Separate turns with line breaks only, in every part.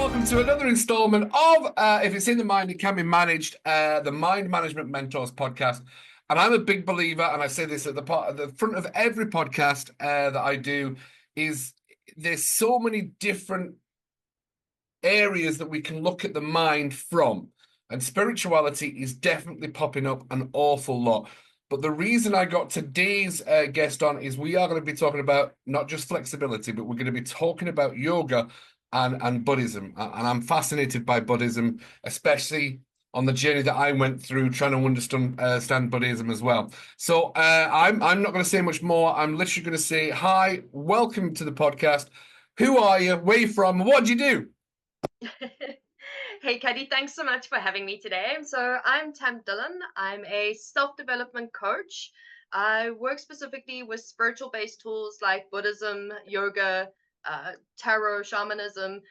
welcome to another installment of If It's in the Mind, It Can Be Managed, the Mind Management Mentors podcast. And I'm a big believer, and I say this at the front of every podcast that I do, is there's so many different areas that we can look at the mind from. And spirituality is definitely popping up an awful lot. But the reason I got today's guest on is we are going to be talking about not just flexibility, but we're going to be talking about yoga and Buddhism. And I'm fascinated by Buddhism, especially on the journey that I went through trying to understand Buddhism as well. So I'm not going to say much more. I'm literally going to say, hi, welcome to the podcast. Who are you? Where are you from? What do you do?
Hey, Cuddy, thanks so much for having me today. So I'm Tam Dillon. I'm a self-development coach. I work specifically with spiritual-based tools like Buddhism, yoga, tarot, shamanism.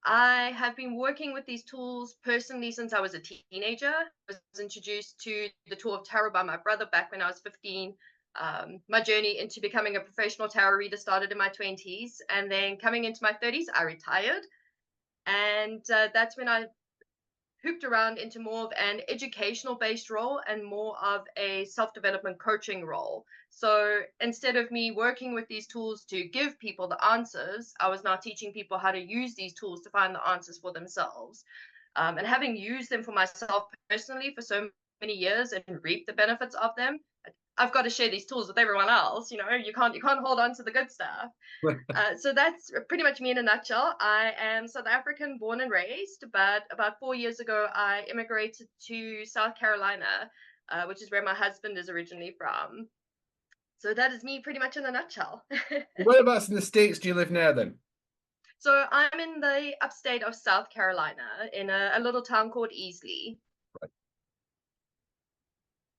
I have been working with these tools personally since I was a teenager. I was introduced to the tool of tarot by my brother back when I was 15. My journey into becoming a professional tarot reader started in my 20s, and then coming into my 30s, I retired. And that's when I hooped around into more of an educational based role and more of a self-development coaching role. So instead of me working with these tools to give people the answers, I was now teaching people how to use these tools to find the answers for themselves. And having used them for myself personally for so many years and reaped the benefits of them, I've got to share these tools with everyone else. You can't hold on to the good stuff. So that's pretty much me in a nutshell. I am South African born and raised, but about 4 years ago, I immigrated to South Carolina, which is where my husband is originally from. So that is me pretty much in a nutshell.
Whereabouts in the States do you live now then?
So I'm in the upstate of South Carolina in a little town called Easley.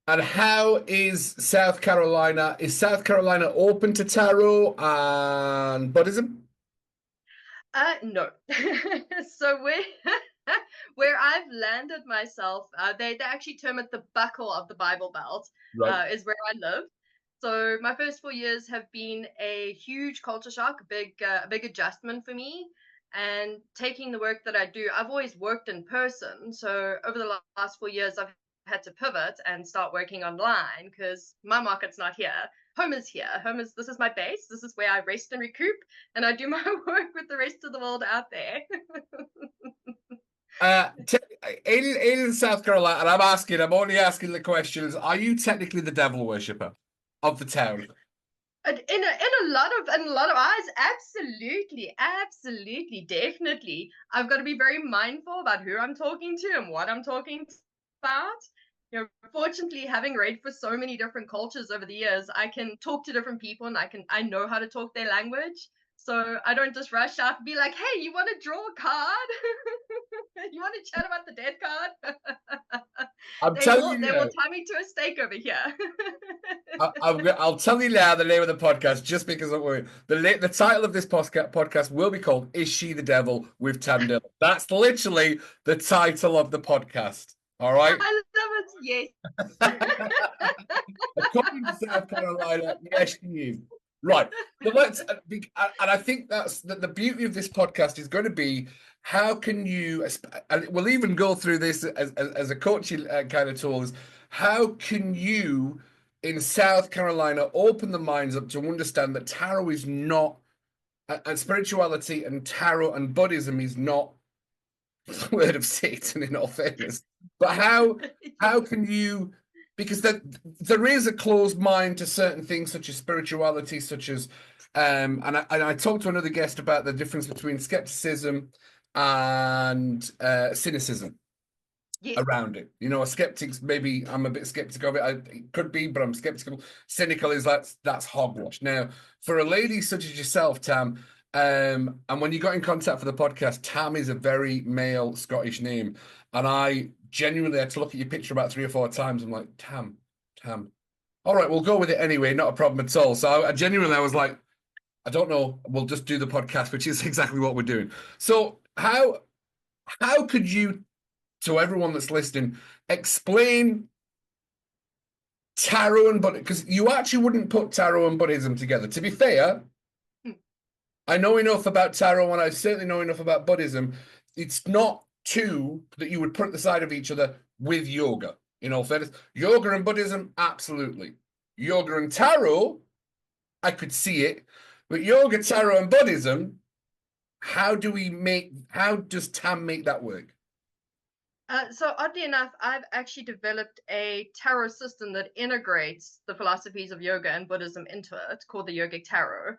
And how is South Carolina? Is South Carolina open to tarot and Buddhism?
No. So where I've landed myself, they actually term it the buckle of the Bible Belt,
Right.
is where I live. So my first 4 years have been a huge culture shock, a big adjustment for me. And taking the work that I do, I've always worked in person. So over the last 4 years, I've had to pivot and start working online because my market's not here. Home is here. This is my base. This is where I rest and recoup, and I do my work with the rest of the world out there.
In South Carolina, and I'm only asking the questions. Are you technically the devil worshipper of the town?
In a lot of eyes, absolutely, definitely. I've got to be very mindful about who I'm talking to and what I'm talking about. Fortunately, having read for so many different cultures over the years, I can talk to different people and I know how to talk their language. So I don't just rush out and be like, hey, you want to draw a card? You want to chat about the dead card? They will tie me to a stake over here.
I'll tell you now the name of the podcast just because I'm worried. The title of this podcast will be called "Is She the Devil?" with Tam Dillon. That's literally the title of the podcast. All right.
I love it. Yes.
According to South Carolina, yes, she is. Right. So and I think that's the beauty of this podcast is going to be how can you, and we'll even go through this as a coaching kind of tool, is how can you in South Carolina open the minds up to understand that tarot is not, and spirituality and tarot and Buddhism is not the word of Satan in all fairness. But how can you, because there is a closed mind to certain things such as spirituality, such as and I talked to another guest about the difference between skepticism and cynicism. Yes. Around it. A skeptic's maybe I'm a bit skeptical of it. It could be, but I'm skeptical. Cynical is that's hogwash. Now, for a lady such as yourself, Tam, and when you got in contact for the podcast, Tam is a very male Scottish name. And I genuinely had to look at your picture about 3 or 4 times. I'm like, Tam. All right, we'll go with it anyway. Not a problem at all. So I genuinely was like, I don't know. We'll just do the podcast, which is exactly what we're doing. So how could you, to everyone that's listening, explain tarot and Buddhism? Because you actually wouldn't put tarot and Buddhism together. To be fair, I know enough about tarot and I certainly know enough about Buddhism it's not two that you would put at the side of each other with yoga. In all fairness, yoga and Buddhism, absolutely. Yoga and tarot, I could see it, but yoga, tarot, and Buddhism, how does Tam make that work?
So oddly enough, I've actually developed a tarot system that integrates the philosophies of yoga and Buddhism into it, called the Yogic Tarot.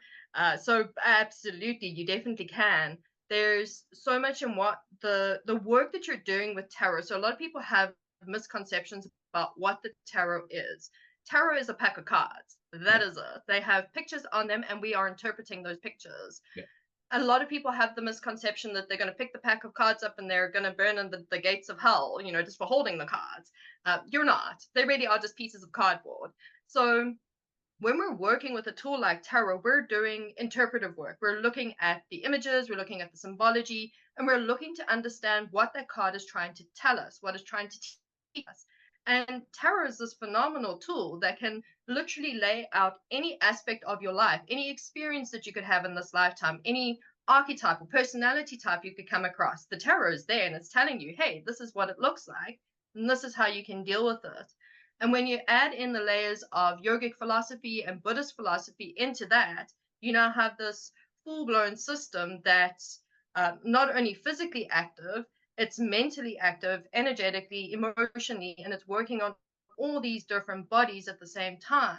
So absolutely, you definitely can. There's so much in what the work that you're doing with tarot. So a lot of people have misconceptions about what the tarot is. Tarot is a pack of cards. That is it. They have pictures on them, and we are interpreting those pictures.
Yeah.
A lot of people have the misconception that they're going to pick the pack of cards up and they're going to burn in the gates of hell, just for holding the cards. You're not. They really are just pieces of cardboard. So when we're working with a tool like tarot, we're doing interpretive work. We're looking at the images, we're looking at the symbology, and we're looking to understand what that card is trying to tell us, what it's trying to teach us. And tarot is this phenomenal tool that can literally lay out any aspect of your life, any experience that you could have in this lifetime, any archetype or personality type you could come across. The tarot is there and it's telling you, hey, this is what it looks like, and this is how you can deal with it. And when you add in the layers of yogic philosophy and Buddhist philosophy into that, you now have this full-blown system that's not only physically active, it's mentally active, energetically, emotionally, and it's working on all these different bodies at the same time,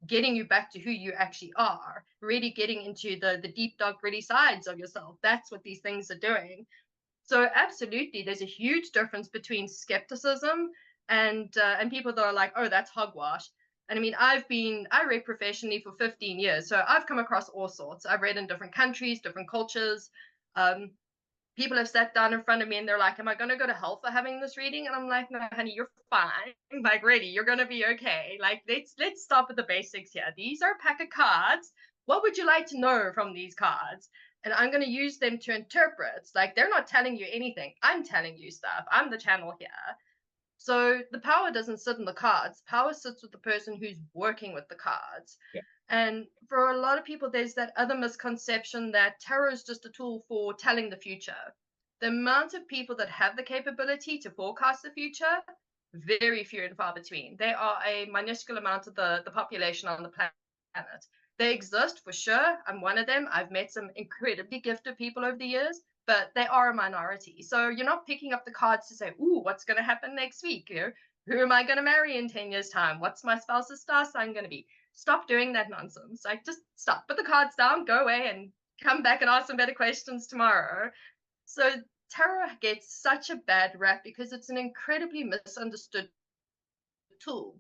getting you back to who you actually are, really getting into the deep, dark, gritty sides of yourself. That's what these things are doing. So absolutely, there's a huge difference between skepticism and people that are like, oh, that's hogwash. And I mean, I read professionally for 15 years, so I've come across all sorts. I've read in different countries, different cultures. People have sat down in front of me and they're like, am I going to go to hell for having this reading? And I'm like, no, honey, you're fine. Like, really, you're going to be okay. Like, let's start with the basics here. These are a pack of cards. What would you like to know from these cards? And I'm going to use them to interpret. Like, they're not telling you anything. I'm telling you stuff. I'm the channel here. So the power doesn't sit in the cards. Power sits with the person who's working with the cards.
Yeah.
And for a lot of people, there's that other misconception that tarot is just a tool for telling the future. The amount of people that have the capability to forecast the future, very few and far between. They are a minuscule amount of the population on the planet. They exist for sure. I'm one of them. I've met some incredibly gifted people over the years, but they are a minority. So you're not picking up the cards to say, ooh, what's going to happen next week? Who am I going to marry in 10 years' time? What's my spouse's star sign going to be? Stop doing that nonsense. Like, just stop, put the cards down, go away, and come back and ask some better questions tomorrow. So tarot gets such a bad rap because it's an incredibly misunderstood tool.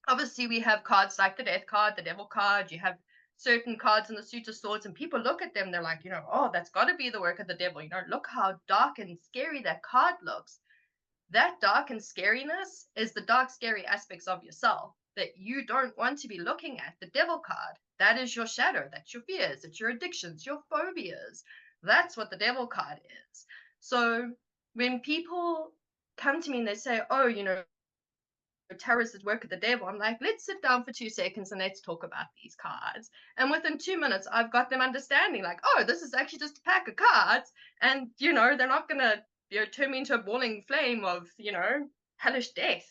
Obviously, we have cards like the Death card, the Devil card. You have certain cards in the Suit of Swords, and people look at them, they're like, oh, that's got to be the work of the devil. Look how dark and scary that card looks. That dark and scariness is the dark, scary aspects of yourself that you don't want to be looking at. The Devil card, that is your shadow, that's your fears, it's your addictions, your phobias. That's what the Devil card is. So when people come to me and they say, oh, tarot is the work of the devil, I'm like, let's sit down for 2 seconds and let's talk about these cards. And within 2 minutes, I've got them understanding, like, oh, this is actually just a pack of cards. And, they're not going to turn me into a boiling flame of, hellish death.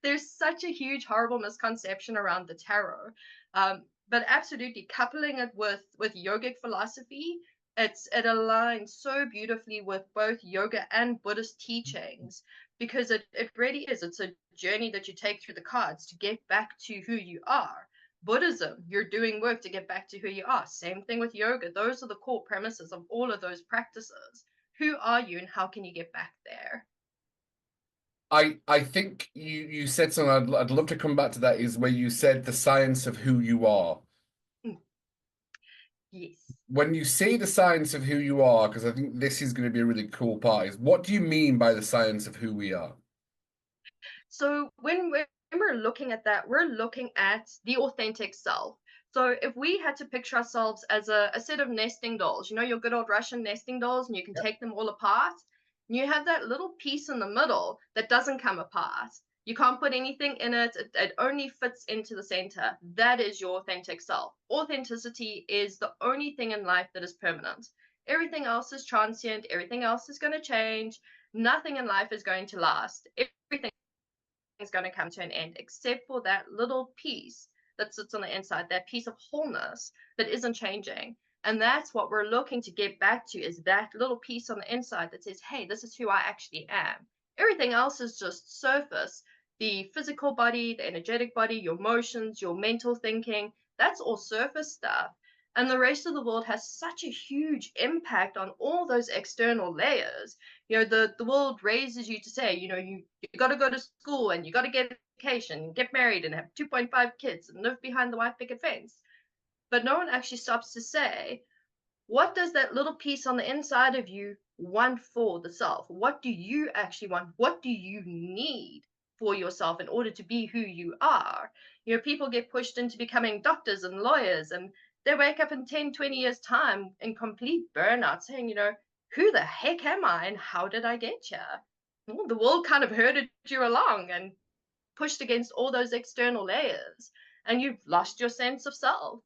There's such a huge, horrible misconception around the tarot. But absolutely, coupling it with yogic philosophy, it aligns so beautifully with both yoga and Buddhist teachings, because it really is. It's a journey that you take through the cards to get back to who you are. Buddhism, you're doing work to get back to who you are. Same thing with yoga. Those are the core premises of all of those practices. Who are you and how can you get back there?
I think you said something I'd love to come back to, that is where you said the science of who you are.
Yes.
When you say the science of who you are, because I think this is going to be a really cool part, is what do you mean by the science of who we are?
So when we're looking at that, we're looking at the authentic self. So if we had to picture ourselves as a set of nesting dolls, your good old Russian nesting dolls, and you can take them all apart, and you have that little piece in the middle that doesn't come apart. You can't put anything in it. It only fits into the center. That is your authentic self. Authenticity is the only thing in life that is permanent. Everything else is transient. Everything else is going to change. Nothing in life is going to last. Everything is going to come to an end, except for that little piece that sits on the inside, that piece of wholeness that isn't changing. And that's what we're looking to get back to, is that little piece on the inside that says, hey, this is who I actually am. Everything else is just surface. The physical body, the energetic body, your emotions, your mental thinking, that's all surface stuff. And the rest of the world has such a huge impact on all those external layers. The world raises you to say, you got to go to school and you got to get education and get married and have 2.5 kids and live behind the white picket fence. But no one actually stops to say, what does that little piece on the inside of you want for the self? What do you actually want? What do you need for yourself in order to be who you are? People get pushed into becoming doctors and lawyers, and they wake up in 10, 20 years' time in complete burnout saying, who the heck am I and how did I get here? Well, the world kind of herded you along and pushed against all those external layers, and you've lost your sense of self.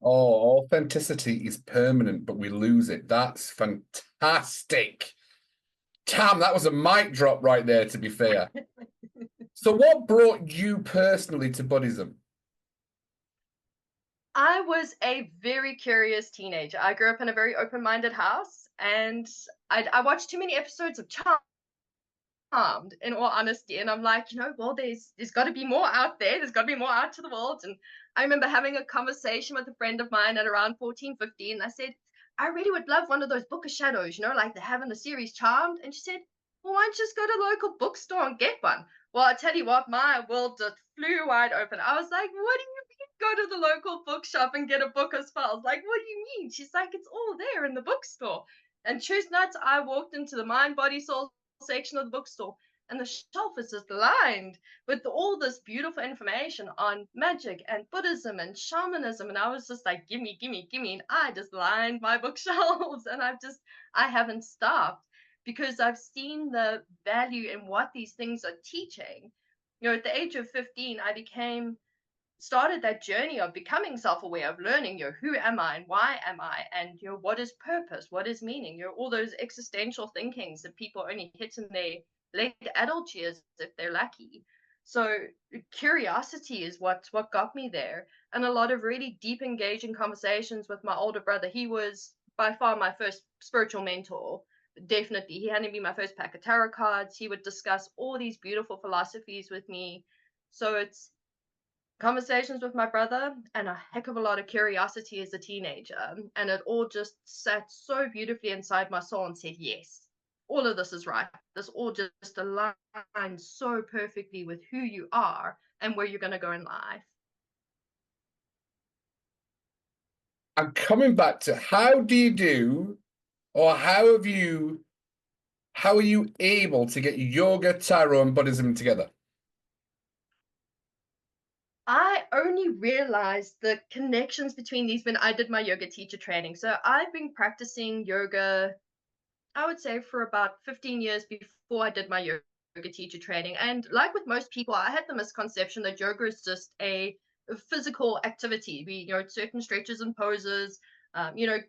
Oh, authenticity is permanent, but we lose it. That's fantastic. Tam, that was a mic drop right there, to be fair. So what brought you personally to Buddhism?
I was a very curious teenager. I grew up in a very open-minded house, and I watched too many episodes of Charmed, in all honesty. And I'm like, well, there's got to be more out there. There's got to be more out to the world. And I remember having a conversation with a friend of mine at around 14, 15. And I said, I really would love one of those book of shadows, like they have in the series Charmed. And she said, well, why don't you just go to the local bookstore and get one? Well, I tell you what, my world just flew wide open. I was like, what do you mean go to the local bookshop and get a book of spells? Like, what do you mean? She's like, it's all there in the bookstore. And truth nuts, I walked into the mind, body, soul section of the bookstore, and the shelf is just lined with all this beautiful information on magic and Buddhism and shamanism. And I was just like, gimme, gimme, gimme. And I just lined my bookshelves, and I haven't stopped because I've seen the value in what these things are teaching. At the age of 15, I started that journey of becoming self-aware, of learning, who am I and why am I, and what is purpose, what is meaning, all those existential thinkings that people only hit in their late adult years if they're lucky. So curiosity is what got me there, and a lot of really deep, engaging conversations with my older brother. He was by far my first spiritual mentor. Definitely, he handed me my first pack of tarot cards. He would discuss all these beautiful philosophies with me. So it's conversations with my brother and a heck of a lot of curiosity as a teenager. And it all just sat so beautifully inside my soul and said, yes, all of this is right. This all just aligns so perfectly with who you are and where you're going to go in life.
And coming back to how do you do, or how are you able to get yoga, tarot, and Buddhism together?
I only realized the connections between these when I did my yoga teacher training. So I've been practicing yoga, I would say, for about 15 years before I did my yoga teacher training. And like with most people, I had the misconception that yoga is just a physical activity. Certain stretches and poses,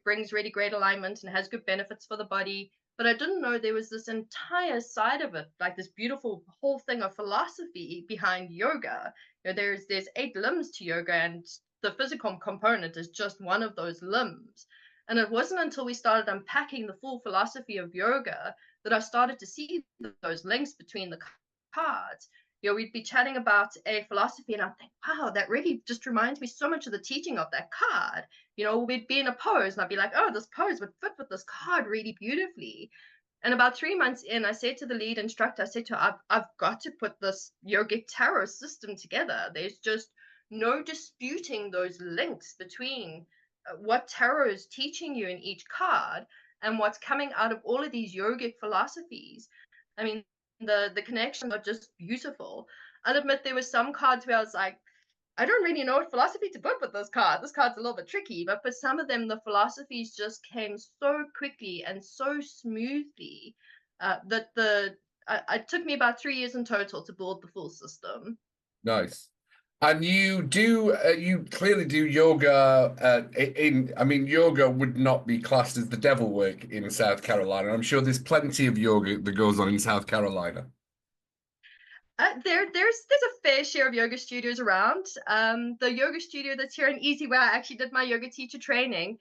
brings really great alignment and has good benefits for the body. But I didn't know there was this entire side of it, like this beautiful whole thing of philosophy behind yoga. There's 8 limbs to yoga, and the physical component is just one of those limbs. And it wasn't until we started unpacking the full philosophy of yoga that I started to see those links between the cards. We'd be chatting about a philosophy, and I'd think, wow, that really just reminds me so much of the teaching of that card. We'd be in a pose, and I'd be like, oh, this pose would fit with this card really beautifully. And about 3 months in, I said to the lead instructor, I said to her, I've got to put this yogic tarot system together. There's just no disputing those links between what tarot is teaching you in each card and what's coming out of all of these yogic philosophies. I mean, the connections are just beautiful. I'll admit there were some cards where I was like, I don't really know what philosophy to put with this card. This card's a little bit tricky, but for some of them, the philosophies just came so quickly and so smoothly that it took me about 3 years in total to build the full system.
Nice. And you clearly do yoga. I mean, yoga would not be classed as the devil work in South Carolina. I'm sure there's plenty of yoga that goes on in South Carolina.
There's a fair share of yoga studios around. The yoga studio that's here in Easy, where I actually did my yoga teacher training,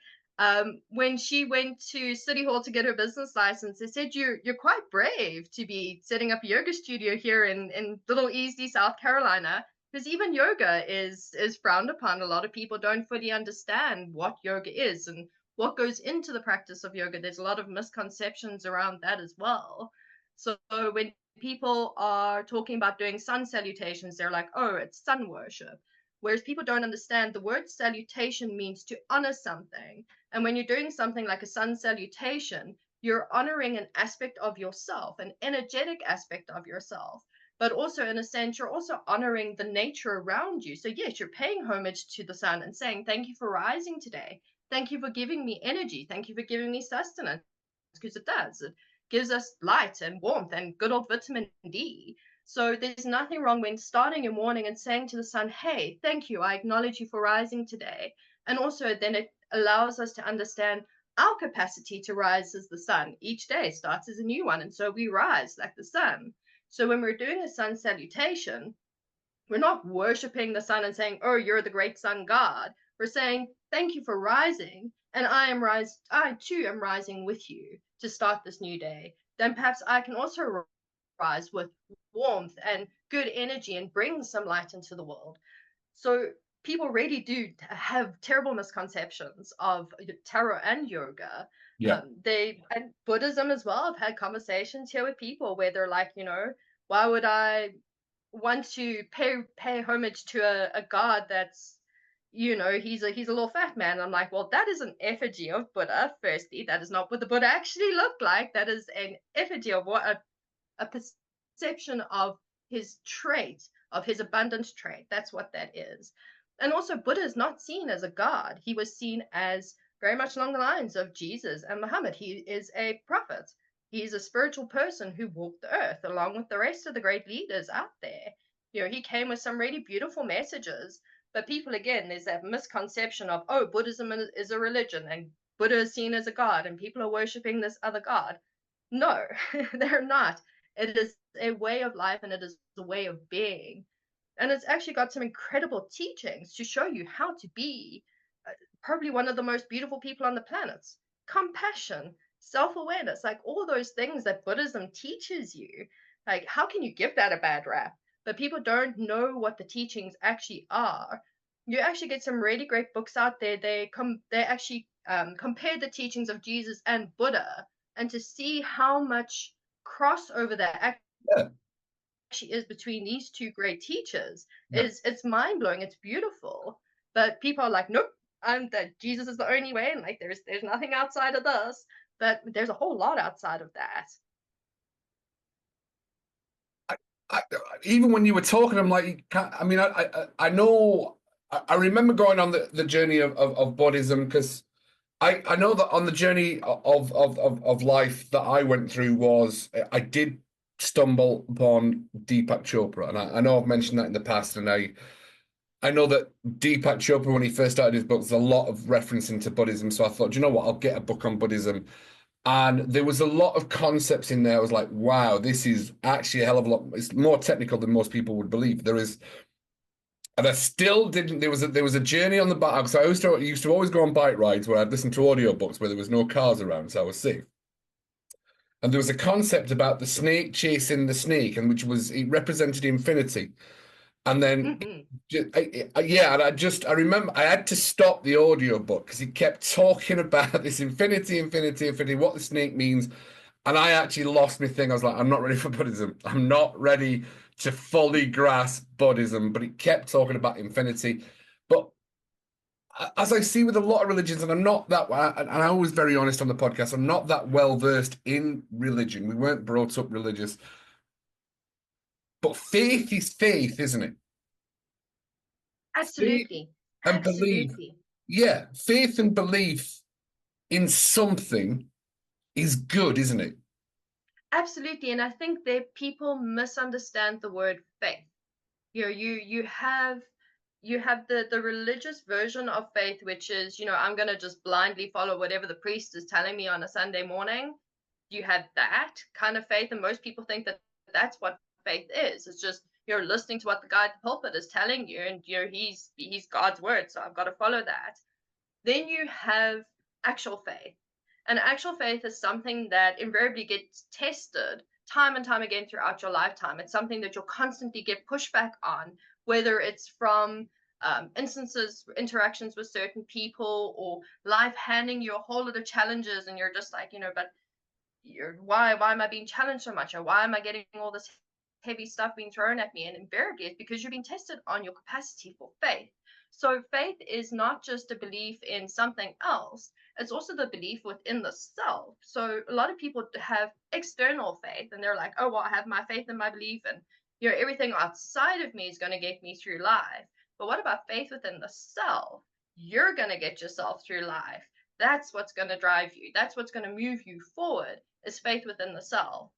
when she went to City Hall to get her business license, they said you're quite brave to be setting up a yoga studio here in Little Easy, South Carolina, because even yoga is frowned upon. A lot of people don't fully understand what yoga is and what goes into the practice of yoga. There's a lot of misconceptions around that as well. So when people are talking about doing sun salutations, they're like, oh, it's sun worship. Whereas people don't understand the word salutation means to honor something. And when you're doing something like a sun salutation, you're honoring an aspect of yourself, an energetic aspect of yourself. But also, in a sense, you're also honoring the nature around you. So, yes, you're paying homage to the sun and saying, thank you for rising today. Thank you for giving me energy. Thank you for giving me sustenance, because it does. It gives us light and warmth and good old vitamin D. So there's nothing wrong when starting your morning and saying to the sun, hey, thank you. I acknowledge you for rising today. And also then it allows us to understand our capacity to rise as the sun. Each day starts as a new one. And so we rise like the sun. So when we're doing a sun salutation, we're not worshiping the sun and saying, oh, you're the great sun god. We're saying, thank you for rising. And I too am rising with you to start this new day. Then perhaps I can also rise with warmth and good energy and bring some light into the world. So people really do have terrible misconceptions of tarot and yoga.
Yeah.
They and Buddhism as well. I've had conversations here with people where they're like, why would I want to pay homage to a god that's he's a little fat man. I'm like, well, that is an effigy of Buddha. Firstly, that is not what the Buddha actually looked like. That is an effigy of what a perception of his trait, of his abundant trait. That's what that is. And also, Buddha is not seen as a god. He was seen as very much along the lines of Jesus and Muhammad. He is a prophet. He's a spiritual person who walked the earth along with the rest of the great leaders out there. He came with some really beautiful messages. But people, again, there's that misconception of, oh, Buddhism is a religion and Buddha is seen as a god and people are worshipping this other god. No, they're not. It is a way of life and it is a way of being. And it's actually got some incredible teachings to show you how to be probably one of the most beautiful people on the planet. Compassion, self-awareness, like all those things that Buddhism teaches you. Like, how can you give that a bad rap? But people don't know what the teachings actually are. You actually get some really great books out there. They actually compare the teachings of Jesus and Buddha, and to see how much crossover there
Yeah.
actually is between these two great teachers
Yeah.
it's mind-blowing. It's beautiful. But people are like, nope, that Jesus is the only way, and like there's nothing outside of this. But there's a whole lot outside of that.
I, even when you were talking, I'm like, I mean, I know, I remember going on the journey of Buddhism because I know that on the journey of life that I went through was I did stumble upon Deepak Chopra, and I know I've mentioned that in the past, and I know that Deepak Chopra, when he first started his book, there's a lot of reference into Buddhism. So I thought, you know what, I'll get a book on Buddhism. And there was a lot of concepts in there. I was like, wow, this is actually a hell of a lot. It's more technical than most people would believe. There is, and I still didn't. There was a journey on the bike because used to always go on bike rides where I'd listen to audiobooks where there was no cars around, so I was safe. And there was a concept about the snake chasing the snake, and which was it represented infinity. And then,
Mm-hmm.
yeah, and I remember I had to stop the audiobook because he kept talking about this infinity, infinity, infinity, what the snake means. And I actually lost my thing. I was like, I'm not ready for Buddhism. I'm not ready to fully grasp Buddhism. But he kept talking about infinity. But as I see with a lot of religions, and I'm not that, and I was very honest on the podcast, I'm not that well versed in religion. We weren't brought up religious. But faith is faith, isn't it? Faith
Absolutely.
and belief.
Absolutely.
Yeah, faith and belief in something is good, isn't it?
Absolutely. And I think that people misunderstand the word faith. You have you have the religious version of faith, which is, I'm going to just blindly follow whatever the priest is telling me on a Sunday morning. You have that kind of faith, and most people think that that's what faith is. It's just you're listening to what the guy at the pulpit is telling you, and he's God's word, so I've got to follow that. Then you have actual faith. And actual faith is something that invariably gets tested time and time again throughout your lifetime. It's something that you'll constantly get pushback on, whether it's from instances, interactions with certain people, or life handing you a whole lot of challenges, and you're just like, but why am I being challenged so much? Or why am I getting all this heavy stuff being thrown at me? And invariably it's because you're being tested on your capacity for faith. So faith is not just a belief in something else, it's also the belief within the self. So a lot of people have external faith, and they're like, oh, well, I have my faith and my belief, and everything outside of me is going to get me through life. But what about faith within the self? You're going to get yourself through life. That's what's going to drive you. That's what's going to move you forward, is faith within the self.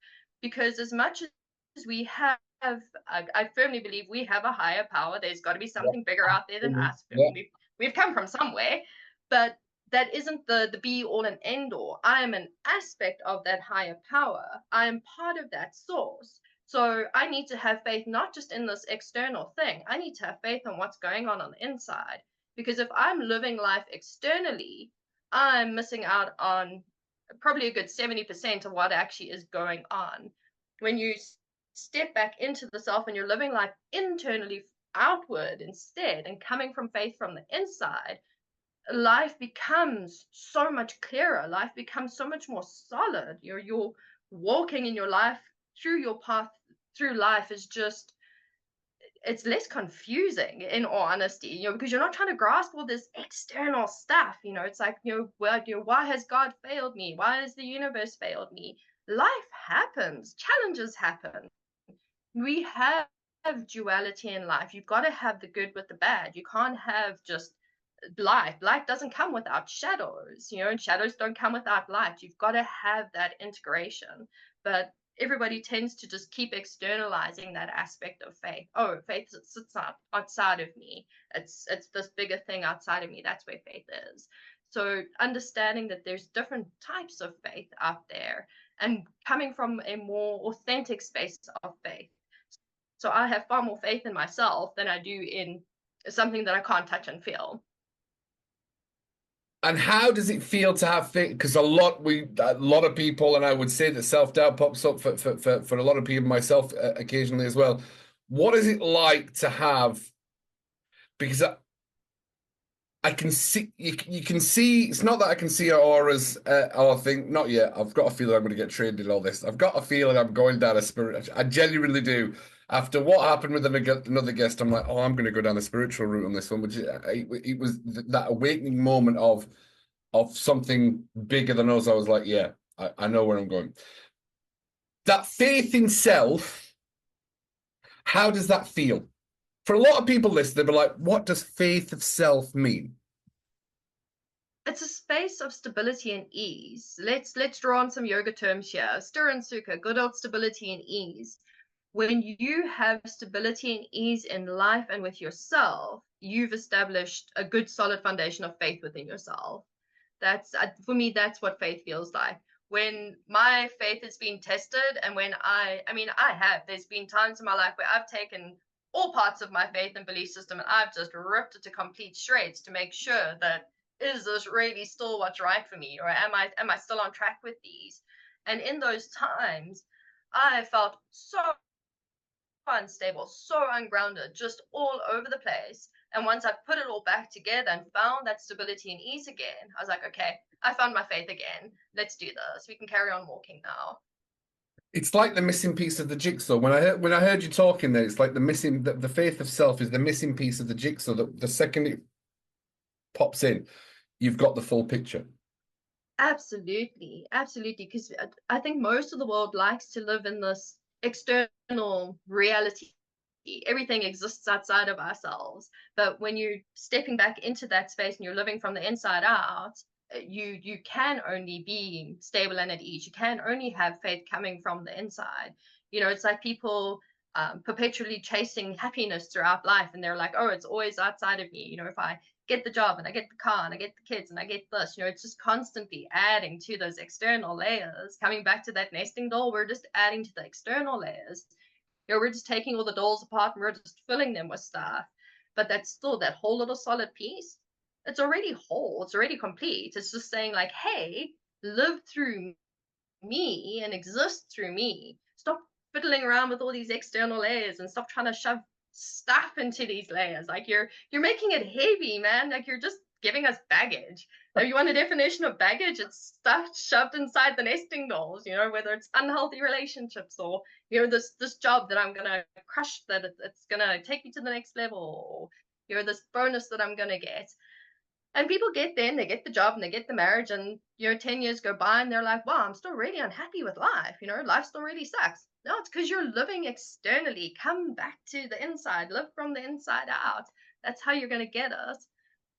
Because as much as we have, I firmly believe we have a higher power. There's got to be something bigger out there than us.
Yeah.
We've come from somewhere, but that isn't the be all and end all. I am an aspect of that higher power. I am part of that source. So I need to have faith not just in this external thing. I need to have faith in what's going on the inside. Because if I'm living life externally, I'm missing out on probably a good 70% of what actually is going on. When you step back into the self and you're living life internally outward instead, and coming from faith from the inside, life becomes so much clearer. Life becomes so much more solid. You're walking in your life through your path through life is just, it's less confusing, in all honesty, because you're not trying to grasp all this external stuff. It's like, why has God failed me? Why has the universe failed me? Life happens, challenges happen. We have duality in life. You've got to have the good with the bad. You can't have just light. Light doesn't come without shadows, and shadows don't come without light. You've got to have that integration. But everybody tends to just keep externalizing that aspect of faith. Oh, faith sits outside of me. It's this bigger thing outside of me. That's where faith is. So understanding that there's different types of faith out there, and coming from a more authentic space of faith. So I have far more faith in myself than I do in something that I can't touch and feel.
And how does it feel to have faith? Because a lot of people, and I would say that self-doubt pops up for a lot of people, myself occasionally as well. What is it like to have? Because I can see you can see. It's not that I can see our auras or think not yet. I've got a feeling I'm going to get trained in all this. I've got a feeling I'm going down a spirit. I genuinely do. After what happened with another guest, I'm like, oh, I'm going to go down the spiritual route on this one. Which it was that awakening moment of something bigger than us. I was like, yeah, I know where I'm going. That faith in self. How does that feel? For a lot of people listening, they'll be like, what does faith of self mean?
It's a space of stability and ease. Let's draw on some yoga terms here. Sthira and Sukha, good old stability and ease. When you have stability and ease in life and with yourself, you've established a good solid foundation of faith within yourself. That's, for me, that's what faith feels like. When my faith has been tested, and when there's been times in my life where I've taken all parts of my faith and belief system, and I've just ripped it to complete shreds to make sure that, is this really still what's right for me, or am I still on track with these? And in those times, I felt so unstable, so ungrounded, just all over the place. And once I put it all back together and found that stability and ease again, I was like, okay, I found my faith again. Let's do this. We can carry on walking now.
It's like the missing piece of the jigsaw. When I heard you talking there, it's like the faith of self is the missing piece of the jigsaw. That the second it pops in, you've got the full picture.
Absolutely, absolutely. Because I think most of the world likes to live in this external reality. Everything exists outside of ourselves. But when you're stepping back into that space and you're living from the inside out, you can only be stable and at ease. You can only have faith coming from the inside. It's like people perpetually chasing happiness throughout life, and they're like, oh, it's always outside of me. If I get the job and I get the car and I get the kids and I get this, it's just constantly adding to those external layers. Coming back to that nesting doll, we're just adding to the external layers. We're just taking all the dolls apart and we're just filling them with stuff. But that's still that whole little solid piece. It's already whole. It's already complete. It's just saying like, hey, live through me and exist through me. Stop fiddling around with all these external layers and stop trying to shove stuff into these layers. Like you're making it heavy, man. Like you're just giving us baggage. If you want a definition of baggage, it's stuff shoved inside the nesting dolls, whether it's unhealthy relationships or, this job that I'm going to crush, that it's going to take me to the next level, or, this bonus that I'm going to get. And people get there and they get the job and they get the marriage, and 10 years go by and they're like, wow, I'm still really unhappy with life. Life still really sucks. No, it's because you're living externally. Come back to the inside, live from the inside out. That's how you're going to get it.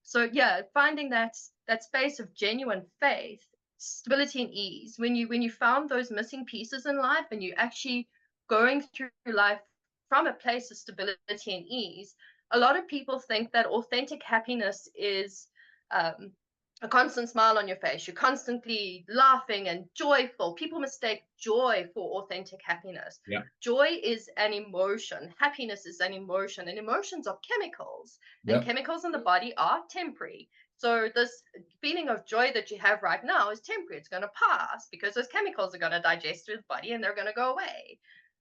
So yeah, finding that space of genuine faith, stability and ease, when you found those missing pieces in life and you actually going through life from a place of stability and ease, a lot of people think that authentic happiness is a constant smile on your face. You're constantly laughing and joyful. People mistake joy for authentic happiness.
Yeah.
Joy is an emotion. Happiness is an emotion, and emotions are chemicals.
Yeah.
And chemicals in the body are temporary. So this feeling of joy that you have right now is temporary. It's going to pass because those chemicals are going to digest through the body and they're going to go away.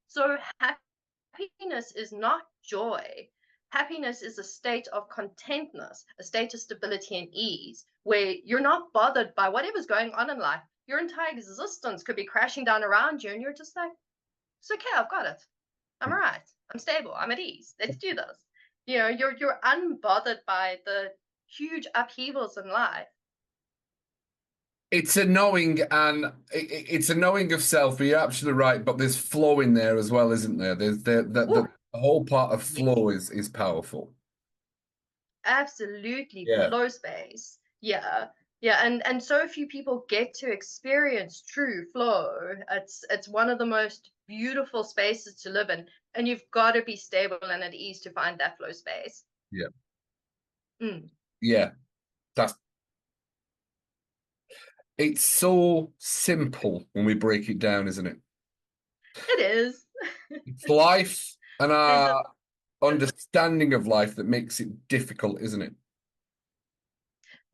So happiness is not joy. Happiness is a state of contentness, a state of stability and ease, where you're not bothered by whatever's going on in life. Your entire existence could be crashing down around you, and you're just like, it's okay, I've got it. I'm all right. I'm stable. I'm at ease. Let's do this. You're unbothered by the huge upheavals in life.
It's a knowing, and it's a knowing of self. You're absolutely right, but there's flow in there as well, isn't there? There's the whole part of flow is powerful.
Absolutely,
Yeah.
flow space. Yeah, and so few people get to experience true flow. It's one of the most beautiful spaces to live in, and you've got to be stable and at ease to find that flow space.
Yeah.
Mm.
Yeah. It's so simple when we break it down, isn't it?
It is.
It's life and our understanding of life that makes it difficult, isn't it?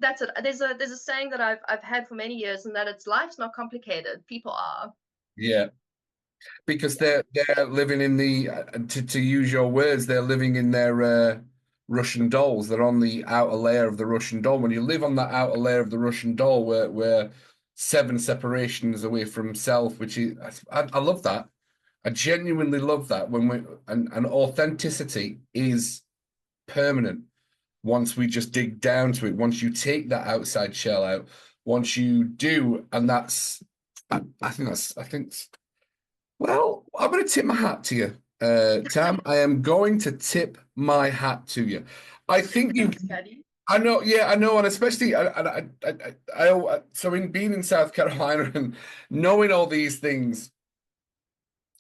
That's it. There's a saying that I've had for many years, and that it's life's not complicated. People are.
Yeah. Because they're living in the to use your words, they're living in their Russian dolls. They're on the outer layer of the Russian doll. When you live on that outer layer of the Russian doll, we're 7 separations away from self, which is I love that. I genuinely love that and authenticity is permanent once we just dig down to it. Once you take that outside shell out, once you do, and I think. Well, I'm going to tip my hat to you, Tam. I am going to tip my hat to you. I think you. I know, yeah, I know, and especially, so in being in South Carolina and knowing all these things,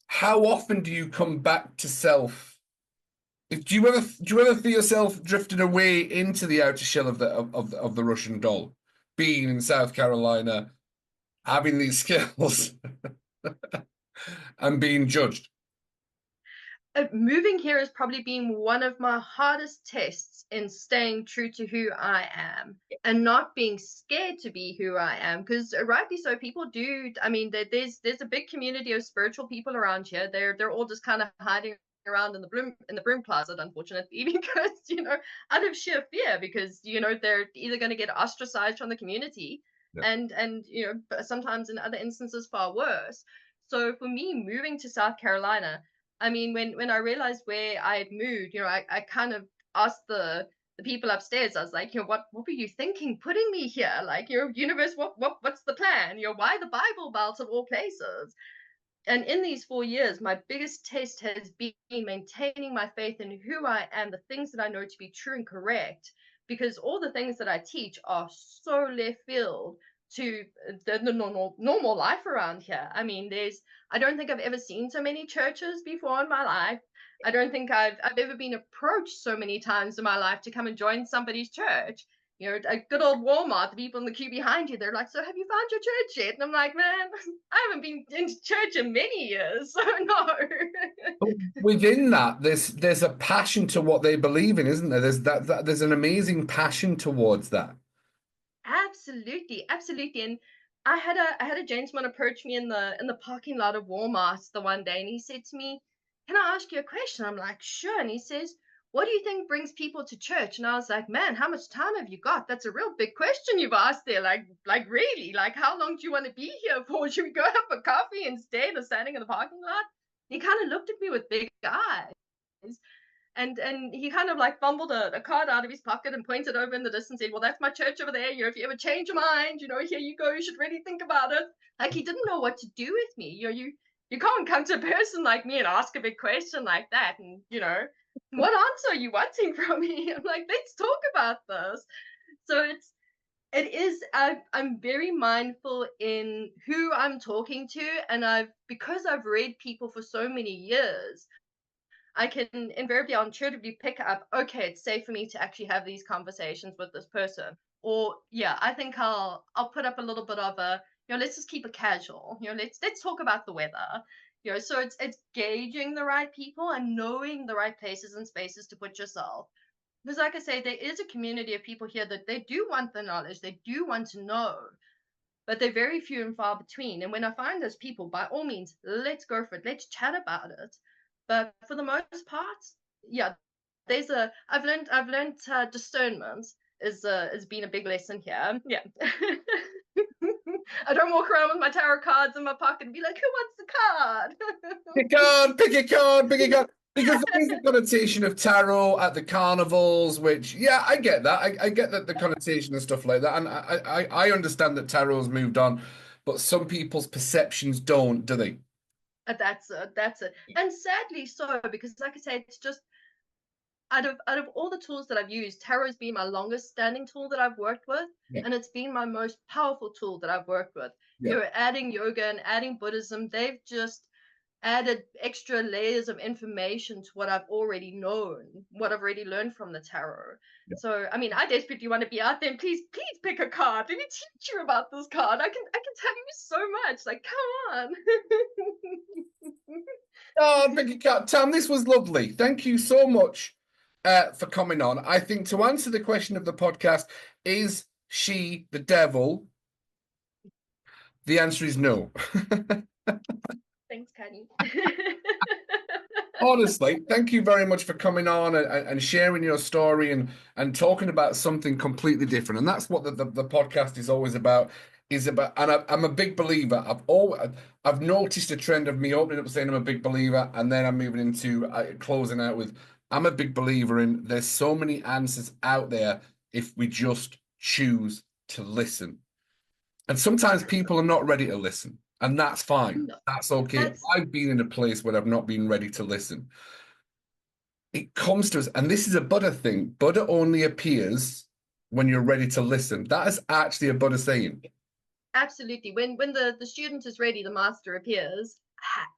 how often do you come back to self? Do you ever feel yourself drifting away into the outer shell of the Russian doll, being in South Carolina, having these skills? And being judged?
Moving here has probably been one of my hardest tests in staying true to who I am and not being scared to be who I am, because rightly so, people do. I mean, there's a big community of spiritual people around here. They're all just kind of hiding around in the broom closet, unfortunately, because out of sheer fear, because they're either going to get ostracized from the community, and sometimes in other instances far worse. So for me, moving to South Carolina, I mean, when I realized where I had moved, I kind of asked the people upstairs. I was like, what were you thinking putting me here? Like, universe, what's the plan? Why the Bible Belt of all places? And in these 4 years, my biggest test has been maintaining my faith in who I am, the things that I know to be true and correct, because all the things that I teach are so left field to the normal life around here. I mean, I don't think I've ever seen so many churches before in my life. I don't think I've ever been approached so many times in my life to come and join somebody's church. You know, a good old Walmart, the people in the queue behind you, they're like, so have you found your church yet? And I'm like, man, I haven't been into church in many years, so no.
But within that, there's a passion to what they believe in, isn't there? There's an amazing passion towards that.
Absolutely, absolutely. And I had a gentleman approach me in the parking lot of Walmart the one day, and he said to me, "Can I ask you a question?" I'm like, "Sure." And he says, "What do you think brings people to church?" And I was like, "Man, how much time have you got? That's a real big question you've asked there. Like really? Like how long do you want to be here for? Should we go have a coffee instead of standing in the parking lot?" He kind of looked at me with big eyes. And he kind of like fumbled a card out of his pocket and pointed over in the distance and said, "Well, that's my church over there. You know, if you ever change your mind, you know, here you go. You should really think about it." Like he didn't know what to do with me. You know, you can't come to a person like me and ask a big question like that. And you know, what answer are you wanting from me? I'm like, let's talk about this. So I'm very mindful in who I'm talking to, and because I've read people for so many years, I can invariably intuitively pick up, okay, it's safe for me to actually have these conversations with this person. Or yeah, I think I'll put up a little bit of a, you know, let's just keep it casual. You know, let's talk about the weather. You know, so it's gauging the right people and knowing the right places and spaces to put yourself. Because like I say, there is a community of people here that they do want the knowledge, they do want to know, but they're very few and far between. And when I find those people, by all means, let's go for it. Let's chat about it. But for the most part, yeah, I've learned discernment is been a big lesson here. Yeah. I don't walk around with my tarot cards in my pocket and be like, who wants the card?
Pick a card, pick a card, pick a card. Because there is a connotation of tarot at the carnivals, which, yeah, I get that. I get that the connotation and stuff like that. And I understand that tarot's moved on, but some people's perceptions don't, do they?
That's it. That's it. And sadly so, because like I say, it's just out of all the tools that I've used, tarot's been my longest standing tool that I've worked with,
Yeah.
and it's been my most powerful tool that I've worked with.
Yeah.
You know, adding yoga and adding Buddhism, they've just added extra layers of information to what I've already known, what I've already learned from the tarot.
Yeah.
So, I mean, I desperately want to be out there. Please pick a card. Let me teach you about this card. I can tell you so much. Like, come on.
Oh, pick a card. Tam, this was lovely. Thank you so much for coming on. I think to answer the question of the podcast, is she the devil? The answer is no.
Thanks, Cuddy.
Honestly, thank you very much for coming on and sharing your story and talking about something completely different. And that's what the podcast is always about. And I'm a big believer. I've noticed a trend of me opening up saying I'm a big believer, and then I'm moving into closing out with I'm a big believer in there's so many answers out there if we just choose to listen. And sometimes people are not ready to listen, and that's fine.
No,
That's okay. I've been in a place where I've not been ready to listen. It comes to us, and this is a Buddha thing. Buddha only appears when you're ready to listen. That is actually a Buddha saying.
absolutely. When the student is ready, the master appears.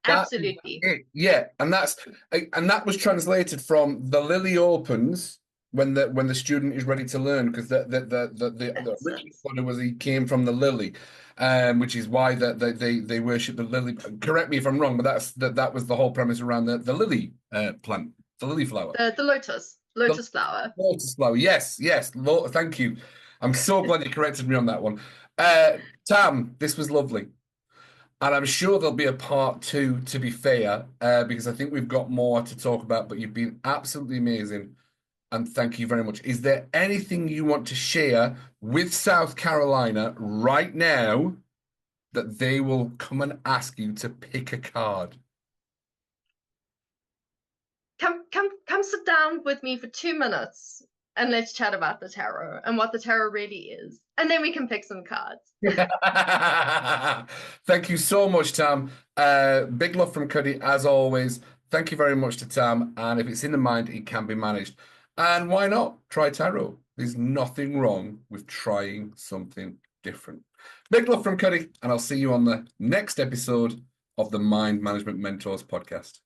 That is
Absolutely.
it. Yeah, and that was translated from the lily opens when the student is ready to learn, because the original Buddha was he came from the lily, which is why they worship the lily. Correct me if I'm wrong, but that was the whole premise around the lily plant, the lily flower.
The lotus flower.
Lotus flower. Yes, yes. Thank you. I'm so glad you corrected me on that one. Tam, this was lovely. And I'm sure there'll be a part two, to be fair, because I think we've got more to talk about, but you've been absolutely amazing. And thank you very much. Is there anything you want to share with South Carolina right now that they will come and ask you to pick a card?
Come sit down with me for 2 minutes and let's chat about the tarot and what the tarot really is. And then we can pick some cards.
Thank you so much, Tam. Big love from Cuddy, as always. Thank you very much to Tam. And if it's in the mind, it can be managed. And why not try tarot? There's nothing wrong with trying something different. Big love from Cuddy, and I'll see you on the next episode of the Mind Management Mentors podcast.